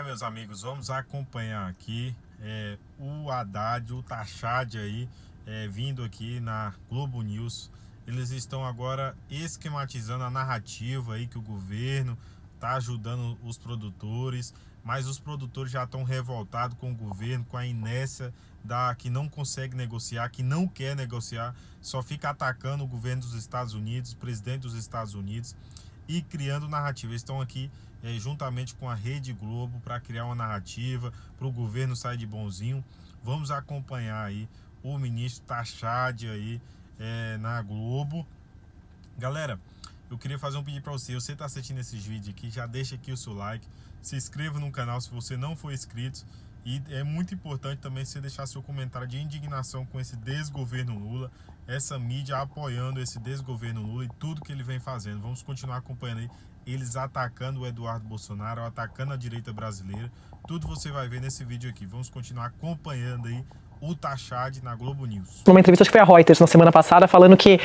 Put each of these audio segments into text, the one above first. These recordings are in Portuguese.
Meus amigos, vamos acompanhar aqui o Haddad, o Tachad aí, vindo aqui na Globo News. Eles estão agora esquematizando a narrativa aí que o governo está ajudando os produtores, mas os produtores já estão revoltados com o governo, com a inércia que não consegue negociar, que não quer negociar, só fica atacando o governo dos Estados Unidos, o presidente dos Estados Unidos e criando narrativa. Eles estão aqui juntamente com a Rede Globo para criar uma narrativa para o governo sair de bonzinho. Vamos acompanhar aí o ministro Tachad aí na Globo. Galera, eu queria fazer um pedido para você. Você está assistindo esses vídeos aqui, já deixa aqui o seu like, se inscreva no canal se você não for inscrito. E é muito importante também você deixar seu comentário de indignação com esse desgoverno Lula, essa mídia apoiando esse desgoverno Lula e tudo que ele vem fazendo. Vamos continuar acompanhando aí eles atacando o Eduardo Bolsonaro, atacando a direita brasileira. Tudo você vai ver nesse vídeo aqui. Vamos continuar acompanhando aí o Tachad na Globo News. Numa entrevista que foi a Reuters na semana passada, falando que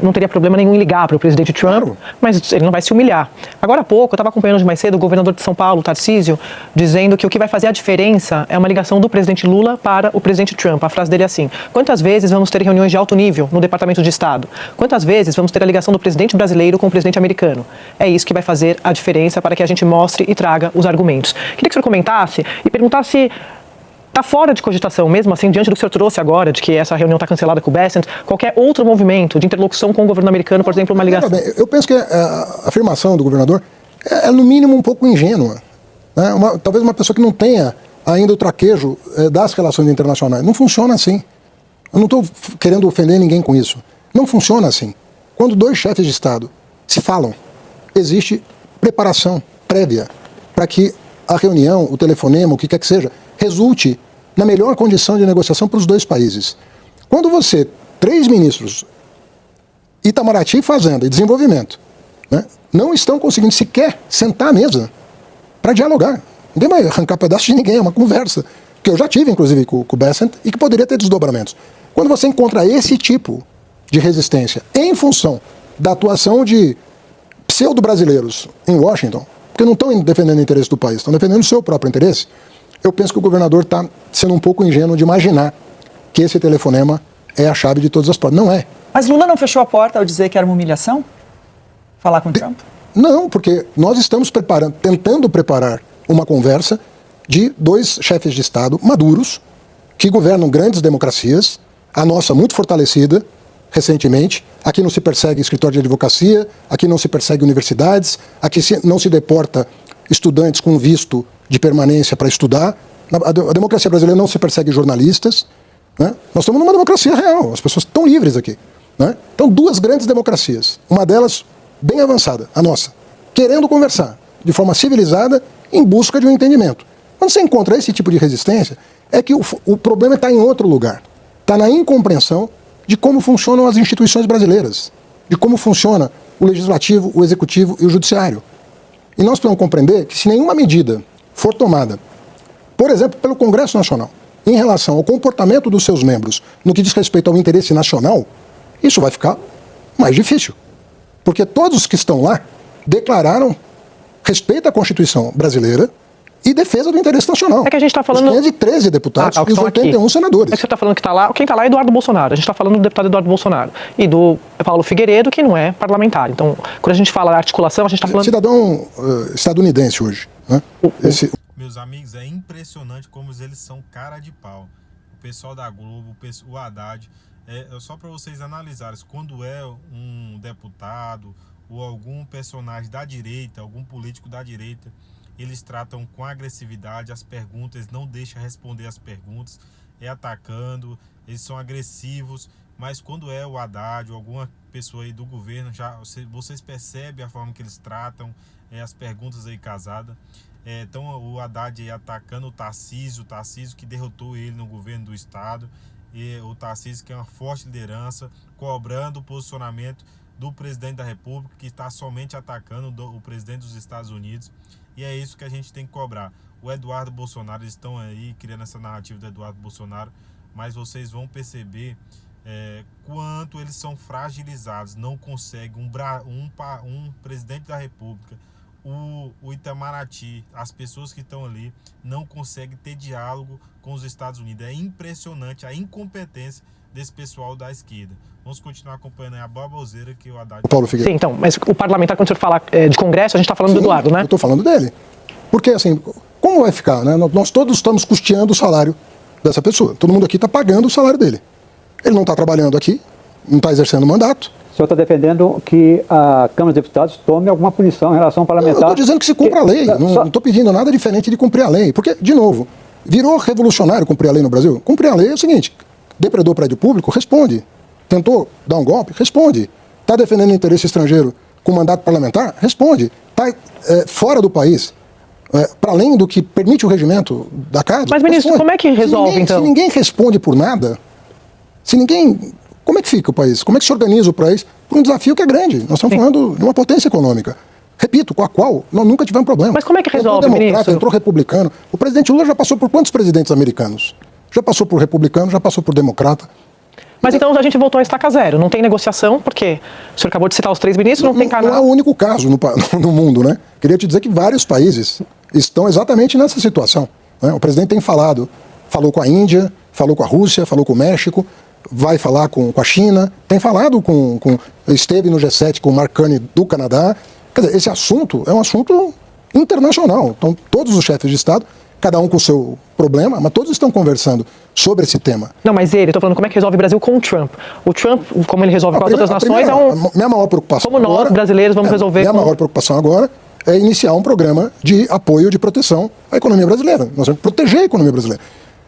não teria problema nenhum em ligar para o presidente Trump, mas ele não vai se humilhar. Agora há pouco, eu estava acompanhando de mais cedo o governador de São Paulo, Tarcísio, dizendo que o que vai fazer a diferença é uma ligação do presidente Lula para o presidente Trump. A frase dele é assim: quantas vezes vamos ter reuniões de alto nível no Departamento de Estado? Quantas vezes vamos ter a ligação do presidente brasileiro com o presidente americano? É isso que vai fazer a diferença para que a gente mostre e traga os argumentos. Queria que o senhor comentasse e perguntasse: está fora de cogitação, mesmo assim, diante do que o senhor trouxe agora, de que essa reunião está cancelada com o Bessent, qualquer outro movimento de interlocução com o governo americano, por exemplo, uma ligação? Eu penso que a afirmação do governador é no mínimo, um pouco ingênua. Né? Talvez uma pessoa que não tenha ainda o traquejo das relações internacionais. Não funciona assim. Eu não estou querendo ofender ninguém com isso. Não funciona assim. Quando dois chefes de Estado se falam, existe preparação prévia para que a reunião, o telefonema, o que quer que seja, resulte na melhor condição de negociação para os dois países. Quando você, 3 ministros, Itamaraty e Fazenda e Desenvolvimento, né, não estão conseguindo sequer sentar à mesa para dialogar. Ninguém vai arrancar pedaço de ninguém, é uma conversa, que eu já tive, inclusive, com o Bessent, e que poderia ter desdobramentos. Quando você encontra esse tipo de resistência em função da atuação de pseudo-brasileiros em Washington, porque não estão defendendo o interesse do país, estão defendendo o seu próprio interesse, eu penso que o governador está sendo um pouco ingênuo de imaginar que esse telefonema é a chave de todas as portas. Não é. Mas Lula não fechou a porta ao dizer que era uma humilhação? Falar com Trump? Não, porque nós estamos tentando preparar uma conversa de 2 chefes de Estado maduros, que governam grandes democracias, a nossa muito fortalecida recentemente. Aqui não se persegue escritório de advocacia, aqui não se persegue universidades, aqui não se deporta estudantes com visto de permanência para estudar. A democracia brasileira não se persegue jornalistas. Né? Nós estamos numa democracia real, as pessoas estão livres aqui. Né? Então, 2 grandes democracias, uma delas bem avançada, a nossa, querendo conversar de forma civilizada em busca de um entendimento. Quando você encontra esse tipo de resistência, é que o problema está em outro lugar. Está na incompreensão de como funcionam as instituições brasileiras, de como funciona o legislativo, o executivo e o judiciário. E nós precisamos compreender que se nenhuma medida for tomada, por exemplo, pelo Congresso Nacional, em relação ao comportamento dos seus membros no que diz respeito ao interesse nacional, isso vai ficar mais difícil. Porque todos que estão lá declararam respeito à Constituição brasileira e defesa do interesse nacional. É que a gente está falando... Os 513 deputados e os 81 senadores. É que você está falando que está lá, quem está lá é Eduardo Bolsonaro. A gente está falando do deputado Eduardo Bolsonaro e do Paulo Figueiredo, que não é parlamentar. Então, quando a gente fala da articulação, a gente está falando... Cidadão estadunidense hoje. Né? Meus amigos, é impressionante como eles são cara de pau. O pessoal da Globo, o Haddad, só para vocês analisarem, quando é um deputado ou algum personagem da direita, algum político da direita, eles tratam com agressividade as perguntas, não deixam responder as perguntas, atacando, eles são agressivos, mas quando é o Haddad ou alguma pessoa aí do governo, vocês percebem a forma que eles tratam as perguntas aí casadas. Então o Haddad aí atacando o Tarcísio que derrotou ele no governo do estado, e o Tarcísio, que é uma forte liderança, cobrando o posicionamento do presidente da República, que está somente atacando o presidente dos Estados Unidos. E é isso que a gente tem que cobrar. O Eduardo Bolsonaro, eles estão aí criando essa narrativa do Eduardo Bolsonaro, mas vocês vão perceber quanto eles são fragilizados. Não consegue um presidente da República, o Itamaraty, as pessoas que estão ali, não conseguem ter diálogo com os Estados Unidos. É impressionante a incompetência desse pessoal da esquerda. Vamos continuar acompanhando a baboseira que o Haddad... Paulo Figueiredo. Sim, então, mas o parlamentar, quando o senhor fala de Congresso, a gente está falando do Eduardo, né? Eu estou falando dele. Porque, assim, como vai ficar, né? Nós todos estamos custeando o salário dessa pessoa. Todo mundo aqui está pagando o salário dele. Ele não está trabalhando aqui, não está exercendo mandato. O senhor está defendendo que a Câmara dos Deputados tome alguma punição em relação ao parlamentar? Eu estou dizendo que se cumpra a lei. Não estou pedindo nada diferente de cumprir a lei. Porque, de novo, virou revolucionário cumprir a lei no Brasil? Cumprir a lei é o seguinte: depredou prédio público, responde. Tentou dar um golpe, responde. Está defendendo interesse estrangeiro com mandato parlamentar, responde. Está fora do país, para além do que permite o regimento da casa. Mas, ministro, como é que resolve, então? Se ninguém responde por nada, como é que fica o país? Como é que se organiza o país por um desafio que é grande? Nós estamos falando de uma potência econômica. Repito, com a qual nós nunca tivemos problema. Mas como é que resolve, entrou democrata, ministro? entrou republicano. O presidente Lula já passou por quantos presidentes americanos? Já passou por republicano, já passou por democrata. Mas então a gente voltou a estaca zero. Não tem negociação, porque o senhor acabou de citar os 3 ministros, não tem canal. Não é o único caso no mundo, né? Queria te dizer que vários países estão exatamente nessa situação, né? O presidente tem falou com a Índia, falou com a Rússia, falou com o México, vai falar com a China, tem falado esteve no G7 com o Mark Carney do Canadá. Quer dizer, esse assunto é um assunto internacional. Então, todos os chefes de Estado, cada um com o seu problema, mas todos estão conversando sobre esse tema. Não, mas estou falando como é que resolve o Brasil com o Trump. O Trump, como ele resolve com as outras nações, minha maior preocupação como nós, brasileiros, vamos resolver... Minha maior preocupação agora é iniciar um programa de apoio, de proteção à economia brasileira. Nós temos que proteger a economia brasileira.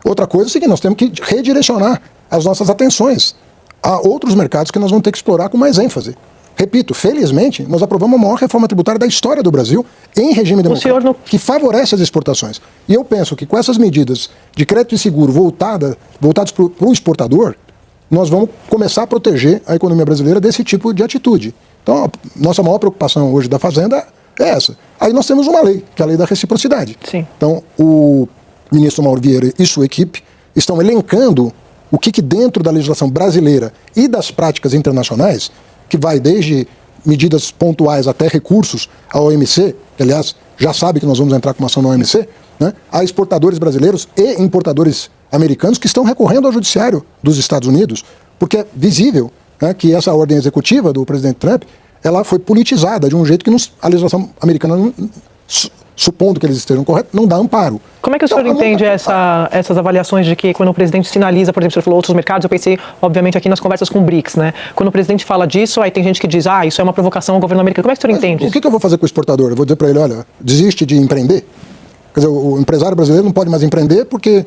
Outra coisa é o seguinte: nós temos que redirecionar as nossas atenções a outros mercados que nós vamos ter que explorar com mais ênfase. Repito, felizmente, nós aprovamos a maior reforma tributária da história do Brasil em regime democrático, que favorece as exportações. E eu penso que com essas medidas de crédito e seguro voltados para o exportador, nós vamos começar a proteger a economia brasileira desse tipo de atitude. Então, a nossa maior preocupação hoje da Fazenda é essa. Aí nós temos uma lei, que é a lei da reciprocidade. Sim. Então, o ministro Mauro Vieira e sua equipe estão elencando o que dentro da legislação brasileira e das práticas internacionais, que vai desde medidas pontuais até recursos à OMC, que, aliás, já sabe que nós vamos entrar com uma ação na OMC, né? Há exportadores brasileiros e importadores americanos que estão recorrendo ao judiciário dos Estados Unidos, porque é visível, né, que essa ordem executiva do presidente Trump, ela foi politizada de um jeito que a legislação americana, supondo que eles estejam corretos, não dá amparo. Como é que o senhor entende essas avaliações de que quando o presidente sinaliza, por exemplo, o senhor falou outros mercados, eu pensei, obviamente, aqui nas conversas com o BRICS, né? Quando o presidente fala disso, aí tem gente que diz, isso é uma provocação ao governo americano. Como é que o senhor entende? O que eu vou fazer com o exportador? Eu vou dizer para ele, olha, desiste de empreender? Quer dizer, o empresário brasileiro não pode mais empreender porque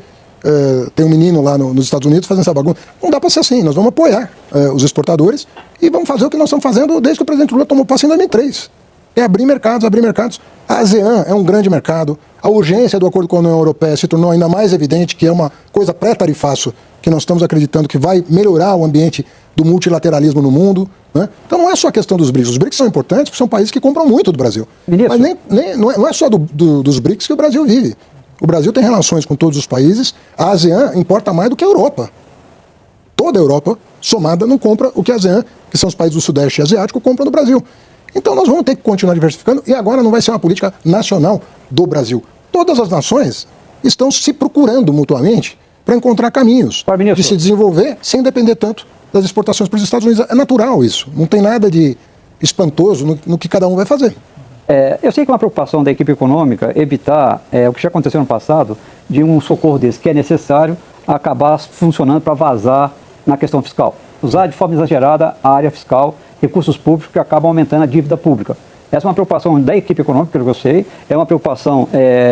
tem um menino lá nos Estados Unidos fazendo essa bagunça. Não dá para ser assim. Nós vamos apoiar os exportadores e vamos fazer o que nós estamos fazendo desde que o presidente Lula tomou posse em 2003. É abrir mercados, abrir mercados. A ASEAN é um grande mercado. A urgência do acordo com a União Europeia se tornou ainda mais evidente, que é uma coisa pré-tarifaço, que nós estamos acreditando que vai melhorar o ambiente do multilateralismo no mundo, né? Então não é só a questão dos BRICS. Os BRICS são importantes porque são países que compram muito do Brasil. Ministro. Mas não é só dos BRICS que o Brasil vive. O Brasil tem relações com todos os países. A ASEAN importa mais do que a Europa. Toda a Europa, somada, não compra o que a ASEAN, que são os países do Sudeste Asiático, compram do Brasil. Então nós vamos ter que continuar diversificando e agora não vai ser uma política nacional do Brasil. Todas as nações estão se procurando mutuamente para encontrar caminhos de se desenvolver sem depender tanto das exportações para os Estados Unidos. É natural isso, não tem nada de espantoso no que cada um vai fazer. Eu sei que é uma preocupação da equipe econômica evitar o que já aconteceu no passado, de um socorro desse que é necessário acabar funcionando para vazar na questão fiscal. Usar de forma exagerada a área fiscal, recursos públicos que acabam aumentando a dívida pública. Essa é uma preocupação da equipe econômica, pelo que eu sei, é uma preocupação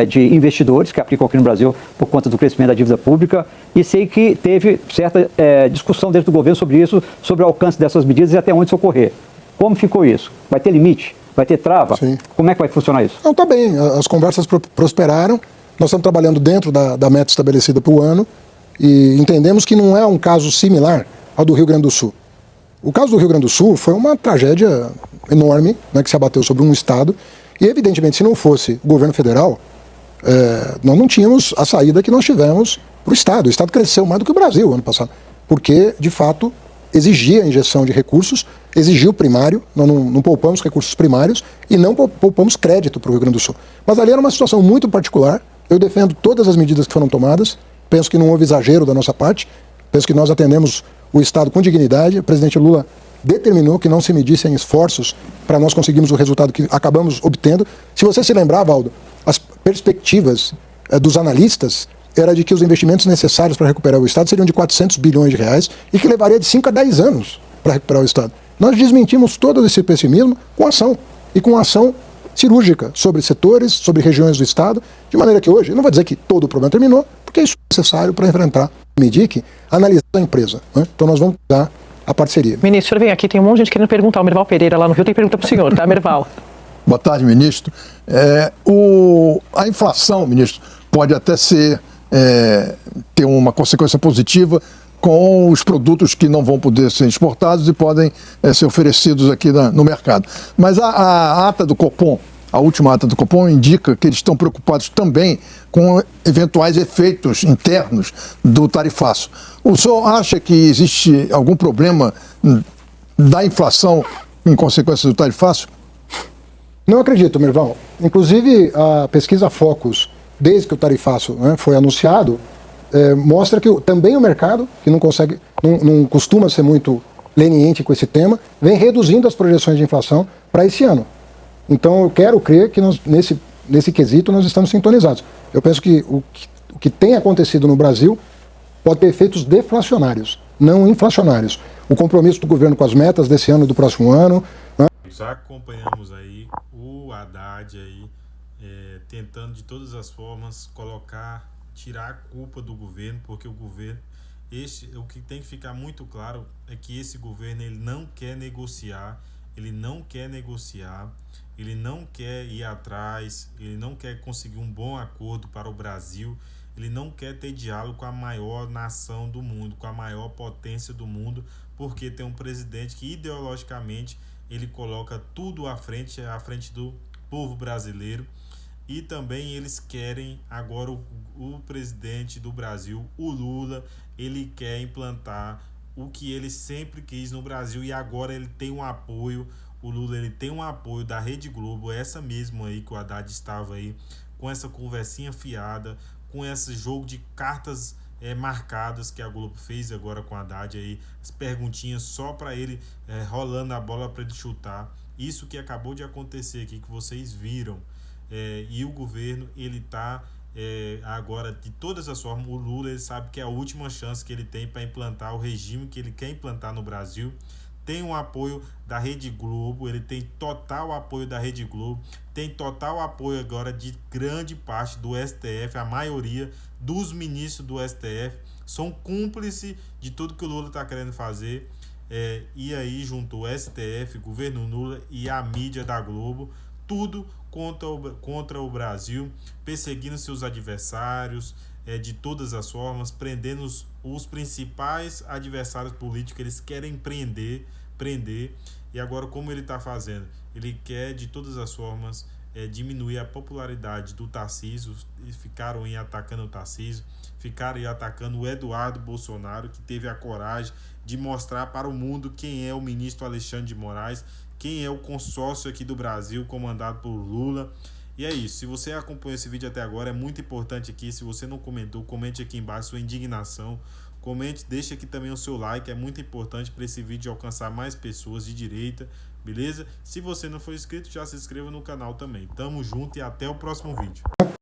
de investidores que aplicam aqui no Brasil por conta do crescimento da dívida pública, e sei que teve certa discussão dentro do governo sobre isso, sobre o alcance dessas medidas e até onde socorrer. Como ficou isso? Vai ter limite? Vai ter trava? Sim. Como é que vai funcionar isso? Não, está bem, as conversas prosperaram, nós estamos trabalhando dentro da meta estabelecida para o ano e entendemos que não é um caso similar ao do Rio Grande do Sul. O caso do Rio Grande do Sul foi uma tragédia enorme, né, que se abateu sobre um estado e, evidentemente, se não fosse o governo federal, nós não tínhamos a saída que nós tivemos para o estado. O estado cresceu mais do que o Brasil ano passado, porque, de fato, exigia a injeção de recursos exigiu primário, nós não poupamos recursos primários e não poupamos crédito para o Rio Grande do Sul. Mas ali era uma situação muito particular. Eu defendo todas as medidas que foram tomadas, penso que não houve exagero da nossa parte, penso que nós atendemos o Estado com dignidade. O presidente Lula determinou que não se medissem esforços para nós conseguirmos o resultado que acabamos obtendo. Se você se lembrar, Valdo, as perspectivas dos analistas era de que os investimentos necessários para recuperar o Estado seriam de 400 bilhões de reais e que levaria de 5 a 10 anos para recuperar o Estado. Nós desmentimos todo esse pessimismo com ação, e com ação cirúrgica sobre setores, sobre regiões do Estado, de maneira que hoje, não vou dizer que todo o problema terminou, porque isso é necessário para enfrentar o MIDIC, analisar a empresa, né? Então nós vamos dar a parceria. Ministro, o senhor vem aqui, tem um monte de gente querendo perguntar. O Merval Pereira lá no Rio tem pergunta para o senhor, tá, Merval? Boa tarde, ministro. A inflação, ministro, pode até ter uma consequência positiva com os produtos que não vão poder ser exportados e podem ser oferecidos aqui no mercado. Mas a ata do Copom, a última ata do Copom, indica que eles estão preocupados também com eventuais efeitos internos do tarifaço. O senhor acha que existe algum problema da inflação em consequência do tarifaço? Não acredito, Merval. Inclusive, a pesquisa Focus, desde que o tarifaço, né, foi anunciado, mostra que também o mercado, que não costuma ser muito leniente com esse tema, vem reduzindo as projeções de inflação para esse ano. Então, eu quero crer que nesse quesito nós estamos sintonizados. Eu penso que o que tem acontecido no Brasil pode ter efeitos deflacionários, não inflacionários. O compromisso do governo com as metas desse ano e do próximo ano. Né? Já acompanhamos aí o Haddad aí, tentando de todas as formas tirar a culpa do governo, porque o governo, o que tem que ficar muito claro é que esse governo ele não quer negociar, ele não quer ir atrás, ele não quer conseguir um bom acordo para o Brasil, ele não quer ter diálogo com a maior nação do mundo, com a maior potência do mundo, porque tem um presidente que ideologicamente ele coloca tudo à frente do povo brasileiro. E também eles querem agora o presidente do Brasil, o Lula, ele quer implantar o que ele sempre quis no Brasil e agora ele tem um apoio, o Lula ele tem um apoio da Rede Globo, essa mesmo aí que o Haddad estava aí, com essa conversinha fiada, com esse jogo de cartas marcadas que a Globo fez agora com o Haddad aí, as perguntinhas só para ele, rolando a bola para ele chutar. Isso que acabou de acontecer aqui, que vocês viram. E o governo, ele está agora, de todas as formas, o Lula ele sabe que é a última chance que ele tem para implantar o regime que ele quer implantar no Brasil. Tem um apoio da Rede Globo, ele tem total apoio da Rede Globo, tem total apoio agora de grande parte do STF, a maioria dos ministros do STF são cúmplices de tudo que o Lula está querendo fazer. E aí juntou o STF, governo Lula e a mídia da Globo, tudo contra o Brasil, perseguindo seus adversários de todas as formas, prendendo os principais adversários políticos que eles querem prender. E agora como ele está fazendo? Ele quer de todas as formas diminuir a popularidade do Tarcísio. Ficaram aí atacando o Tarcísio, ficaram aí atacando o Eduardo Bolsonaro, que teve a coragem de mostrar para o mundo quem é o ministro Alexandre de Moraes, quem é o consórcio aqui do Brasil comandado por Lula. E é isso, se você acompanhou esse vídeo até agora, é muito importante aqui, se você não comentou, comente aqui embaixo sua indignação, comente, deixa aqui também o seu like, é muito importante para esse vídeo alcançar mais pessoas de direita, beleza? Se você não for inscrito, já se inscreva no canal também. Tamo junto e até o próximo vídeo.